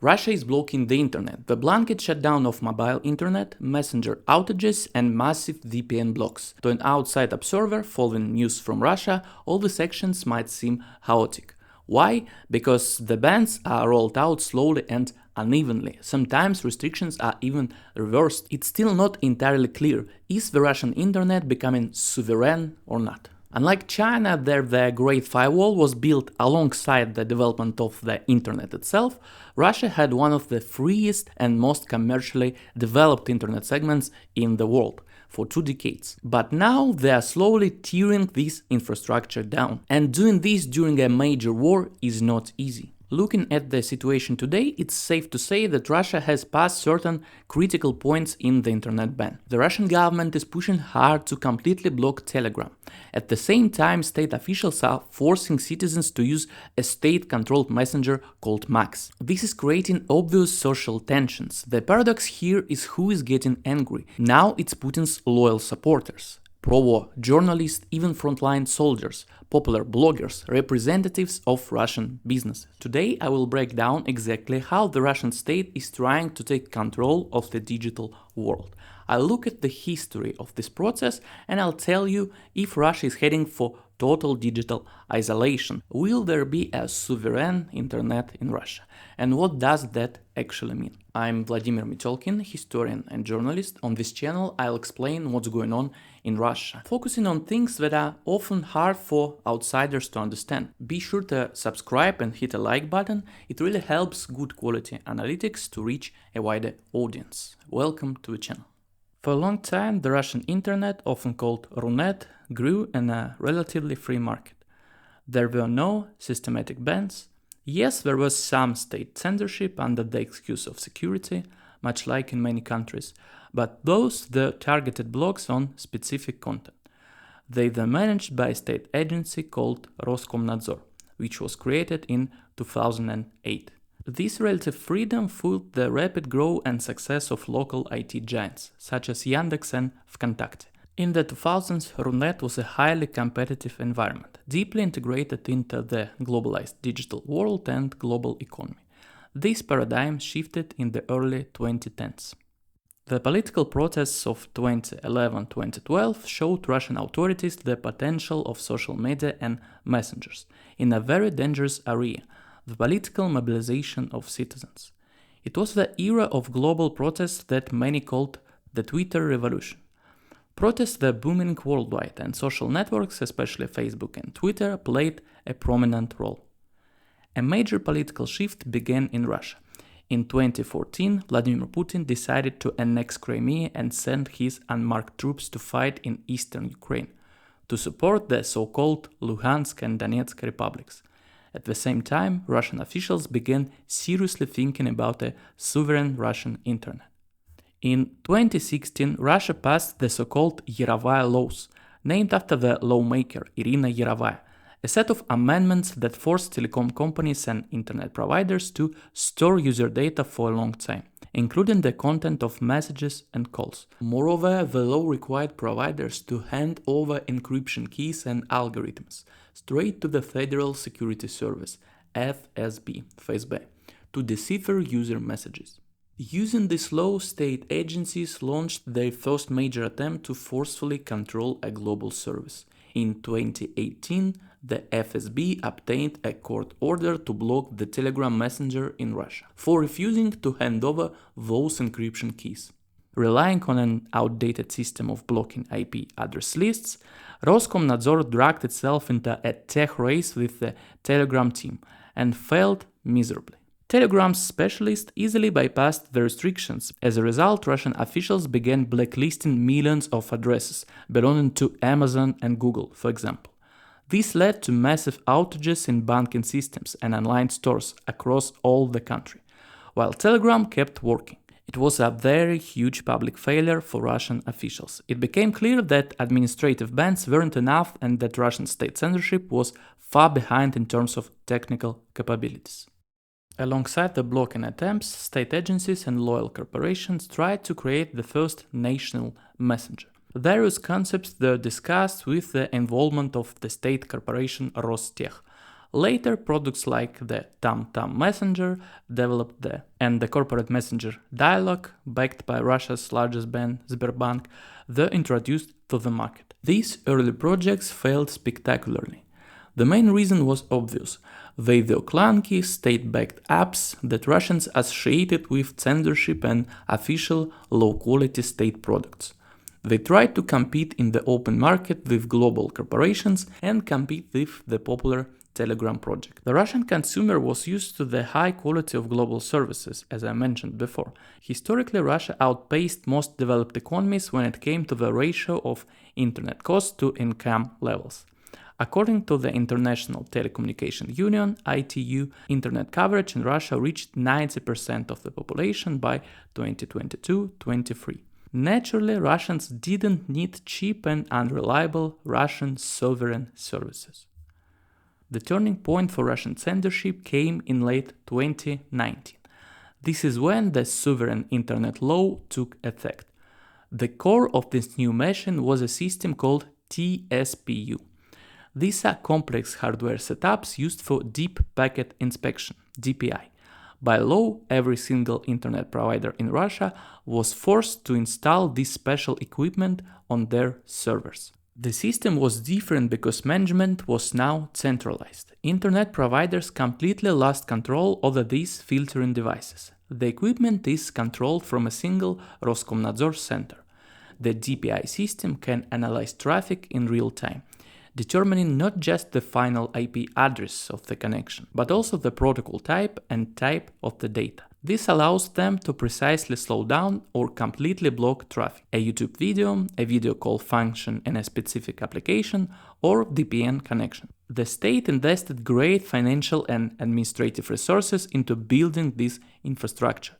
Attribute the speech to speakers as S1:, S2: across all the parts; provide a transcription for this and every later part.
S1: Russia is blocking the internet. The blanket shutdown of mobile internet, messenger outages, and massive VPN blocks. To an outside observer following news from Russia, all these actions might seem chaotic. Why? Because the bans are rolled out slowly and unevenly. Sometimes restrictions are even reversed. It's still not entirely clear, is the Russian internet becoming sovereign or not? Unlike China, there the Great Firewall was built alongside the development of the internet itself, Russia had one of the freest and most commercially developed internet segments in the world for 2 decades. But now they are slowly tearing this infrastructure down. And doing this during a major war is not easy. Looking at the situation today, it's safe to say that Russia has passed certain critical points in the internet ban. The Russian government is pushing hard to completely block Telegram. At the same time, state officials are forcing citizens to use a state-controlled messenger called Max. This is creating obvious social tensions. The paradox here is who is getting angry. Now it's Putin's loyal supporters. Pro-war journalists, even frontline soldiers, popular bloggers, representatives of Russian businesses. Today I will break down exactly how the Russian state is trying to take control of the digital world. I'll look at the history of this process and I'll tell you if Russia is heading for total digital isolation. Will there be a sovereign internet in Russia? And what does that actually mean? I'm Vladimir Putin, historian and journalist. On this channel I'll explain what's going on in Russia, focusing on things that are often hard for outsiders to understand. Be sure to subscribe and hit a like button, it really helps good quality analytics to reach a wider audience. Welcome to the channel. For a long time, the Russian internet, often called RuNet, grew in a relatively free market. There were no systematic bans. Yes, there was some state censorship under the excuse of security, much like in many countries, but those were targeted blocks on specific content. They were managed by a state agency called Roskomnadzor, which was created in 2008. This relative freedom fueled the rapid growth and success of local IT giants, such as Yandex and VKontakte. In the 2000s, RuNet was a highly competitive environment, deeply integrated into the globalized digital world and global economy. This paradigm shifted in the early 2010s. The political protests of 2011-2012 showed Russian authorities the potential of social media and messengers in a very dangerous area, the political mobilization of citizens. It was the era of global protests that many called the Twitter revolution. Protests were booming worldwide, and social networks, especially Facebook and Twitter, played a prominent role. A major political shift began in Russia. In 2014, Vladimir Putin decided to annex Crimea and send his unmarked troops to fight in eastern Ukraine, to support the so-called Luhansk and Donetsk republics. At the same time, Russian officials began seriously thinking about a sovereign Russian internet. In 2016, Russia passed the so-called Yarovaya laws, named after the lawmaker Irina Yarovaya, a set of amendments that forced telecom companies and internet providers to store user data for a long time, including the content of messages and calls. Moreover, the law required providers to hand over encryption keys and algorithms straight to the Federal Security Service, FSB, to decipher user messages. Using this law, state agencies launched their first major attempt to forcefully control a global service. In 2018, the FSB obtained a court order to block the Telegram messenger in Russia for refusing to hand over those encryption keys. Relying on an outdated system of blocking IP address lists, Roskomnadzor dragged itself into a tech race with the Telegram team and failed miserably. Telegram's specialists easily bypassed the restrictions. As a result, Russian officials began blacklisting millions of addresses belonging to Amazon and Google, for example. This led to massive outages in banking systems and online stores across all the country, while Telegram kept working. It was a very huge public failure for Russian officials. It became clear that administrative bans weren't enough and that Russian state censorship was far behind in terms of technical capabilities. Alongside the blocking attempts, state agencies and loyal corporations tried to create the first national messenger. Various concepts were discussed with the involvement of the state corporation Rostech. Later, products like the TomTom Messenger developed and the corporate messenger Dialog, backed by Russia's largest bank, Sberbank, were introduced to the market. These early projects failed spectacularly. The main reason was obvious. They were clunky, state-backed apps that Russians associated with censorship and official, low-quality state products. They tried to compete in the open market with global corporations and compete with the popular Telegram project. The Russian consumer was used to the high quality of global services, as I mentioned before. Historically, Russia outpaced most developed economies when it came to the ratio of internet cost to income levels. According to the International Telecommunication Union, ITU, internet coverage in Russia reached 90% of the population by 2022-23. Naturally, Russians didn't need cheap and unreliable Russian sovereign services. The turning point for Russian censorship came in late 2019. This is when the sovereign internet law took effect. The core of this new machine was a system called TSPU. These are complex hardware setups used for deep packet inspection, DPI. By law, every single internet provider in Russia was forced to install this special equipment on their servers. The system was different because management was now centralized. Internet providers completely lost control over these filtering devices. The equipment is controlled from a single Roskomnadzor center. The DPI system can analyze traffic in real time, determining not just the final IP address of the connection, but also the protocol type and type of the data. This allows them to precisely slow down or completely block traffic, a YouTube video, a video call function in a specific application, or VPN connection. The state invested great financial and administrative resources into building this infrastructure,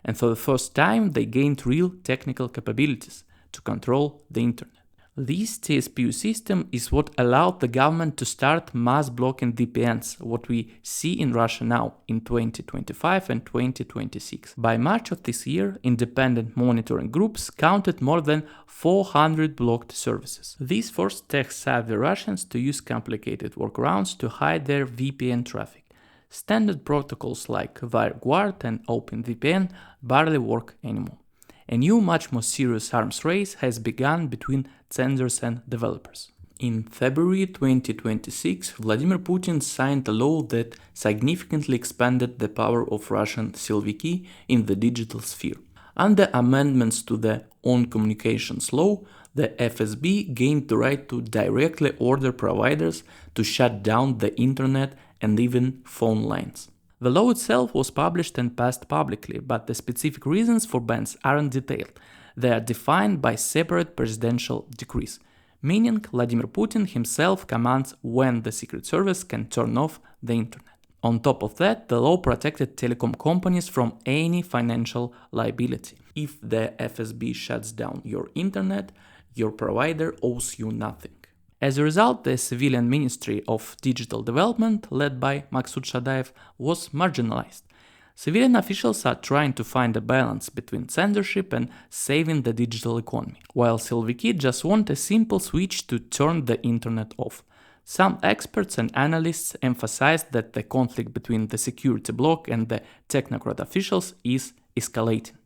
S1: and for the first time they gained real technical capabilities to control the internet. This TSPU system is what allowed the government to start mass blocking VPNs, what we see in Russia now in 2025 and 2026. By March of this year, independent monitoring groups counted more than 400 blocked services. This forced tech-savvy Russians to use complicated workarounds to hide their VPN traffic. Standard protocols like WireGuard and OpenVPN barely work anymore. A new, much more serious arms race has begun between censors and developers. In February 2026, Vladimir Putin signed a law that significantly expanded the power of Russian Silviki in the digital sphere. Under amendments to the On Communications Law, the FSB gained the right to directly order providers to shut down the internet and even phone lines. The law itself was published and passed publicly, but the specific reasons for bans aren't detailed. They are defined by separate presidential decrees, meaning Vladimir Putin himself commands when the Secret Service can turn off the internet. On top of that, the law protected telecom companies from any financial liability. If the FSB shuts down your internet, your provider owes you nothing. As a result, the civilian Ministry of Digital Development, led by Maksud Shadayev, was marginalized. Civilian officials are trying to find a balance between censorship and saving the digital economy, while Silviki just want a simple switch to turn the internet off. Some experts and analysts emphasize that the conflict between the security bloc and the technocrat officials is escalating.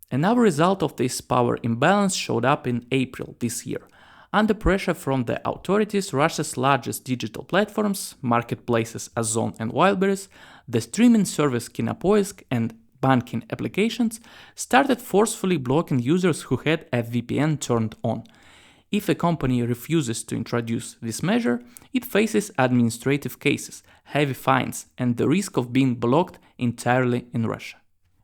S1: Another result of this power imbalance showed up in April this year. Under pressure from the authorities, Russia's largest digital platforms, marketplaces Ozon and Wildberries, the streaming service Kinopoisk, and banking applications started forcefully blocking users who had a VPN turned on. If a company refuses to introduce this measure, it faces administrative cases, heavy fines, and the risk of being blocked entirely in Russia.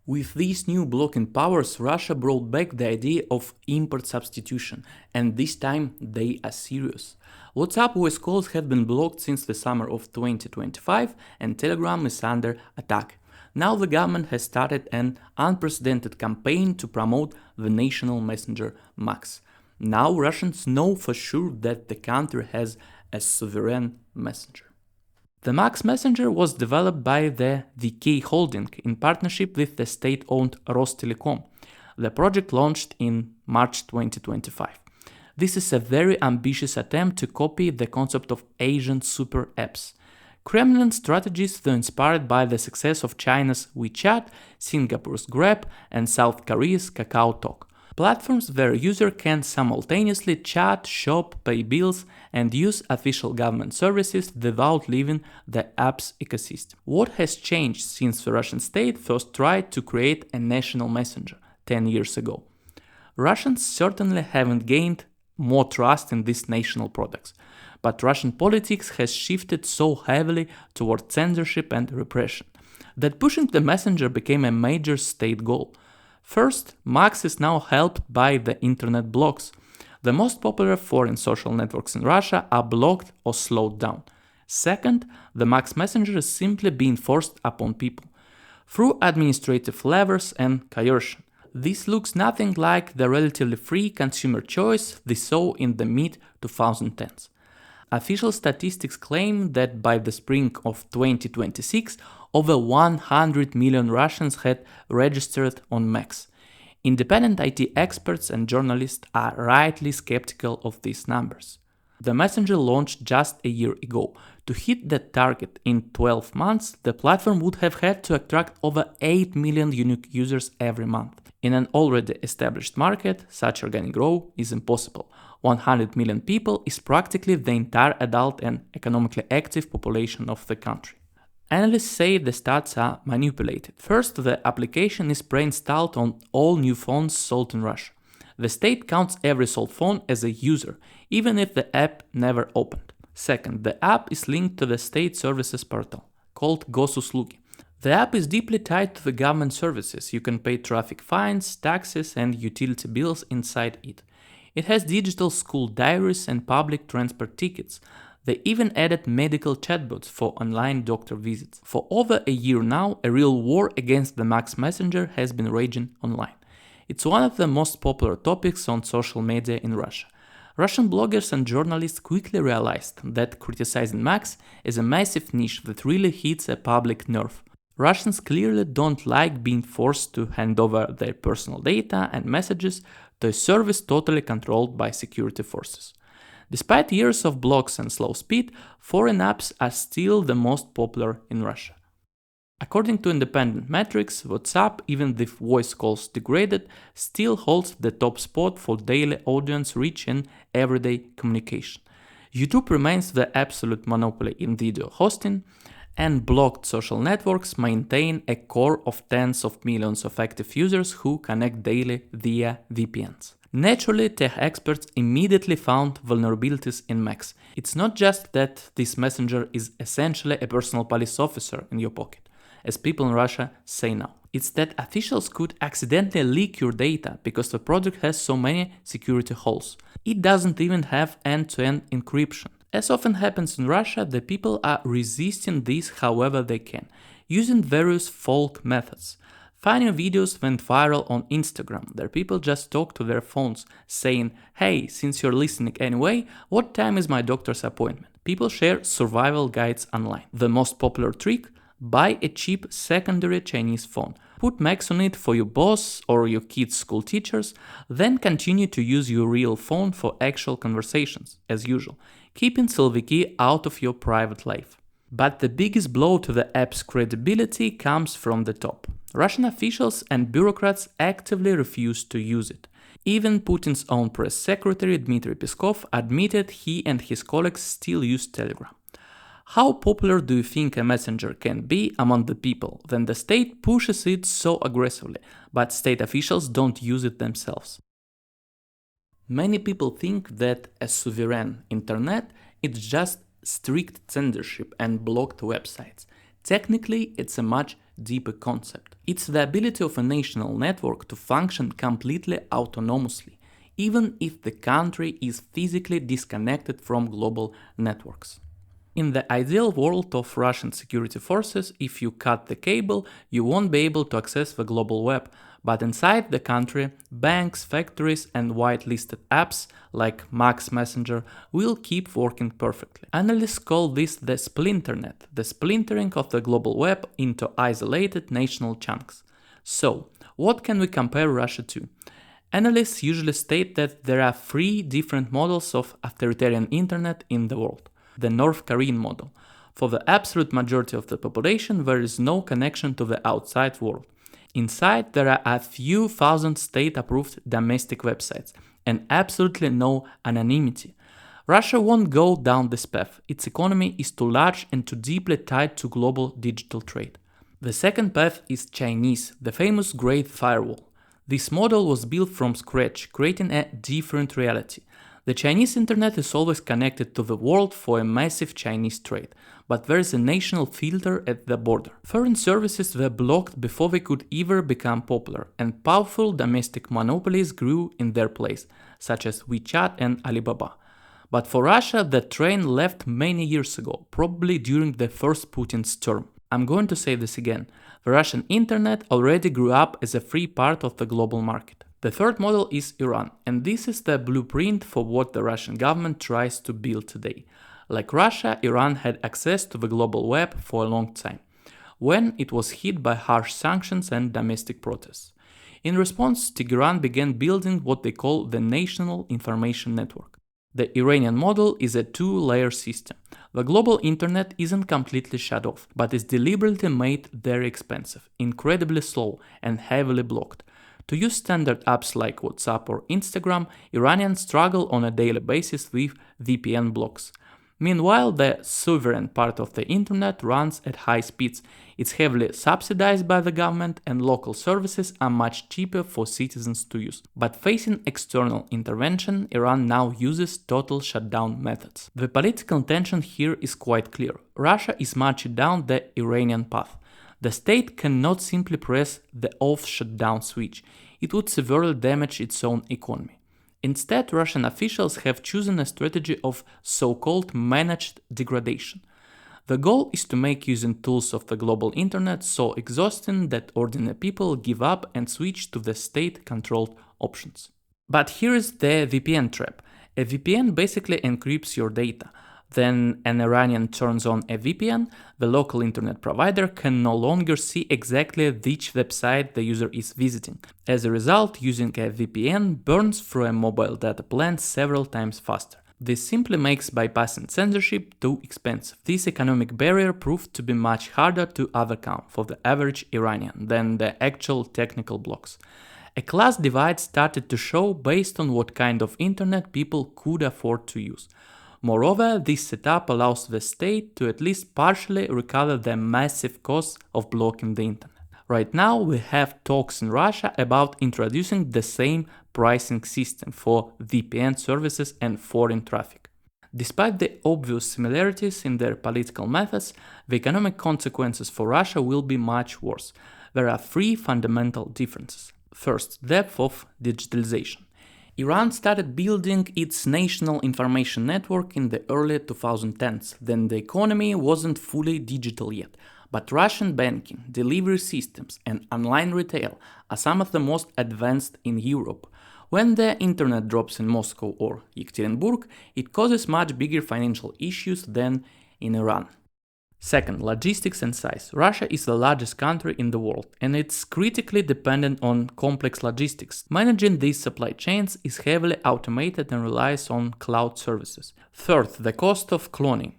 S1: With these new blocking powers, Russia brought back the idea of import substitution, and this time they are serious. WhatsApp voice calls have been blocked since the summer of 2025, and Telegram is under attack. Now the government has started an unprecedented campaign to promote the national messenger Max. Now Russians know for sure that the country has a sovereign messenger. The Max Messenger was developed by the VK Holding in partnership with the state-owned Rostelecom. The project launched in March 2025. This is a very ambitious attempt to copy the concept of Asian super apps. Kremlin strategies were inspired by the success of China's WeChat, Singapore's Grab, and South Korea's KakaoTalk. Platforms where a user can simultaneously chat, shop, pay bills, and use official government services without leaving the app's ecosystem. What has changed since the Russian state first tried to create a national messenger 10 years ago? Russians certainly haven't gained more trust in these national products, but Russian politics has shifted so heavily toward censorship and repression that pushing the messenger became a major state goal. First, Max is now helped by the internet blocks. The most popular foreign social networks in Russia are blocked or slowed down. Second, the Max Messenger is simply being forced upon people through administrative levers and coercion. This looks nothing like the relatively free consumer choice we saw in the mid-2010s. Official statistics claim that by the spring of 2026, over 100 million Russians had registered on Max. Independent IT experts and journalists are rightly skeptical of these numbers. The messenger launched just a year ago. To hit that target in 12 months, the platform would have had to attract over 8 million unique users every month. In an already established market, such organic growth is impossible. 100 million people is practically the entire adult and economically active population of the country. Analysts say the stats are manipulated. First, the application is pre-installed on all new phones sold in Russia. The state counts every sold phone as a user, even if the app never opened. Second, the app is linked to the state services portal, called Gosuslugi. The app is deeply tied to the government services. You can pay traffic fines, taxes, and utility bills inside it. It has digital school diaries and public transport tickets. They even added medical chatbots for online doctor visits. For over a year now, a real war against the Max Messenger has been raging online. It's one of the most popular topics on social media in Russia. Russian bloggers and journalists quickly realized that criticizing Max is a massive niche that really hits a public nerve. Russians clearly don't like being forced to hand over their personal data and messages to a service totally controlled by security forces. Despite years of blocks and slow speed, foreign apps are still the most popular in Russia. According to independent metrics, WhatsApp, even if voice calls degraded, still holds the top spot for daily audience reach and everyday communication. YouTube remains the absolute monopoly in video hosting, and blocked social networks maintain a core of tens of millions of active users who connect daily via VPNs. Naturally, tech experts immediately found vulnerabilities in Max. It's not just that this messenger is essentially a personal police officer in your pocket, as people in Russia say now. It's that officials could accidentally leak your data because the product has so many security holes. It doesn't even have end-to-end encryption. As often happens in Russia, the people are resisting this however they can, using various folk methods. Funny videos went viral on Instagram, where people just talk to their phones, saying, "Hey, since you're listening anyway, what time is my doctor's appointment?" People share survival guides online. The most popular trick? Buy a cheap secondary Chinese phone. Put Max on it for your boss or your kids' school teachers, then continue to use your real phone for actual conversations, as usual, keeping Silviki out of your private life. But the biggest blow to the app's credibility comes from the top. Russian officials and bureaucrats actively refuse to use it. Even Putin's own press secretary Dmitry Peskov admitted he and his colleagues still use Telegram. How popular do you think a messenger can be among the people when the state pushes it so aggressively, but state officials don't use it themselves? Many people think that a sovereign internet is just strict censorship and blocked websites. Technically, it's a much deeper concept. It's the ability of a national network to function completely autonomously, even if the country is physically disconnected from global networks. In the ideal world of Russian security forces, if you cut the cable, you won't be able to access the global web, but inside the country, banks, factories and whitelisted apps like Max Messenger will keep working perfectly. Analysts call this the splinternet, the splintering of the global web into isolated national chunks. So, what can we compare Russia to? Analysts usually state that there are 3 different models of authoritarian internet in the world. The North Korean model. For the absolute majority of the population, there is no connection to the outside world. Inside, there are a few thousand state-approved domestic websites, and absolutely no anonymity. Russia won't go down this path. Its economy is too large and too deeply tied to global digital trade. The second path is Chinese, the famous Great Firewall. This model was built from scratch, creating a different reality. The Chinese internet is always connected to the world for a massive Chinese trade, but there is a national filter at the border. Foreign services were blocked before they could ever become popular, and powerful domestic monopolies grew in their place, such as WeChat and Alibaba. But for Russia, the train left many years ago, probably during the first Putin's term. I'm going to say this again. The Russian internet already grew up as a free part of the global market. The third model is Iran, and this is the blueprint for what the Russian government tries to build today. Like Russia, Iran had access to the global web for a long time, when it was hit by harsh sanctions and domestic protests. In response, Tehran began building what they call the National Information Network. The Iranian model is a two-layer system. The global internet isn't completely shut off, but is deliberately made very expensive, incredibly slow, and heavily blocked. To use standard apps like WhatsApp or Instagram, Iranians struggle on a daily basis with VPN blocks. Meanwhile, the sovereign part of the internet runs at high speeds. It's heavily subsidized by the government, and local services are much cheaper for citizens to use. But facing external intervention, Iran now uses total shutdown methods. The political tension here is quite clear. Russia is marching down the Iranian path. The state cannot simply press the off shutdown switch. It would severely damage its own economy. Instead, Russian officials have chosen a strategy of so-called managed degradation. The goal is to make using tools of the global internet so exhausting that ordinary people give up and switch to the state-controlled options. But here is the VPN trap. A VPN basically encrypts your data. Then an Iranian turns on a VPN, the local internet provider can no longer see exactly which website the user is visiting. As a result, using a VPN burns through a mobile data plan several times faster. This simply makes bypassing censorship too expensive. This economic barrier proved to be much harder to overcome for the average Iranian than the actual technical blocks. A class divide started to show based on what kind of internet people could afford to use. Moreover, this setup allows the state to at least partially recover the massive costs of blocking the internet. Right now, we have talks in Russia about introducing the same pricing system for VPN services and foreign traffic. Despite the obvious similarities in their political methods, the economic consequences for Russia will be much worse. There are three fundamental differences. First, depth of digitalization. Iran started building its national information network in the early 2010s, then the economy wasn't fully digital yet. But Russian banking, delivery systems, and online retail are some of the most advanced in Europe. When the internet drops in Moscow or Yekaterinburg, it causes much bigger financial issues than in Iran. Second, logistics and size. Russia is the largest country in the world, and it's critically dependent on complex logistics. Managing these supply chains is heavily automated and relies on cloud services. Third, the cost of cloning.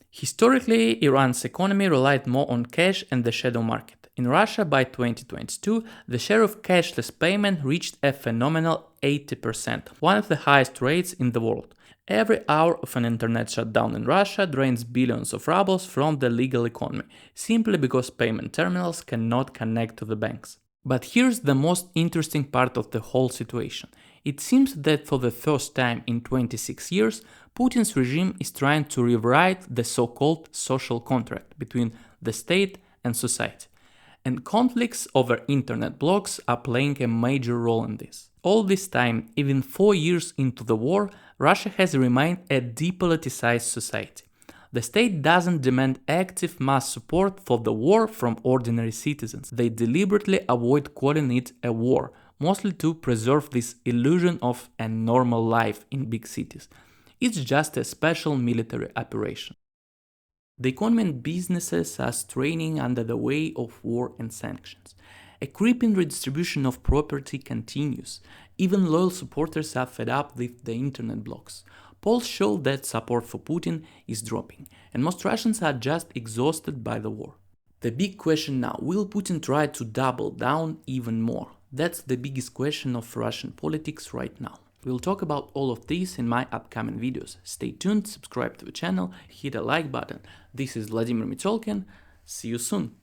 S1: Historically, Iran's economy relied more on cash and the shadow market. In Russia, by 2022, the share of cashless payment reached a phenomenal 80%, one of the highest rates in the world. Every hour of an internet shutdown in Russia drains billions of rubles from the legal economy, simply because payment terminals cannot connect to the banks. But here's the most interesting part of the whole situation. It seems that for the first time in 26 years, Putin's regime is trying to rewrite the so-called social contract between the state and society. And conflicts over internet blocks are playing a major role in this. All this time, even 4 years into the war, Russia has remained a depoliticized society. The state doesn't demand active mass support for the war from ordinary citizens. They deliberately avoid calling it a war, mostly to preserve this illusion of a normal life in big cities. It's just a special military operation. The economy and businesses are straining under the weight of war and sanctions. A creeping redistribution of property continues. Even loyal supporters are fed up with the internet blocks. Polls show that support for Putin is dropping, and most Russians are just exhausted by the war. The big question now, will Putin try to double down even more? That's the biggest question of Russian politics right now. We'll talk about all of this in my upcoming videos. Stay tuned, subscribe to the channel, hit a like button. This is Vladimir Putin. See you soon.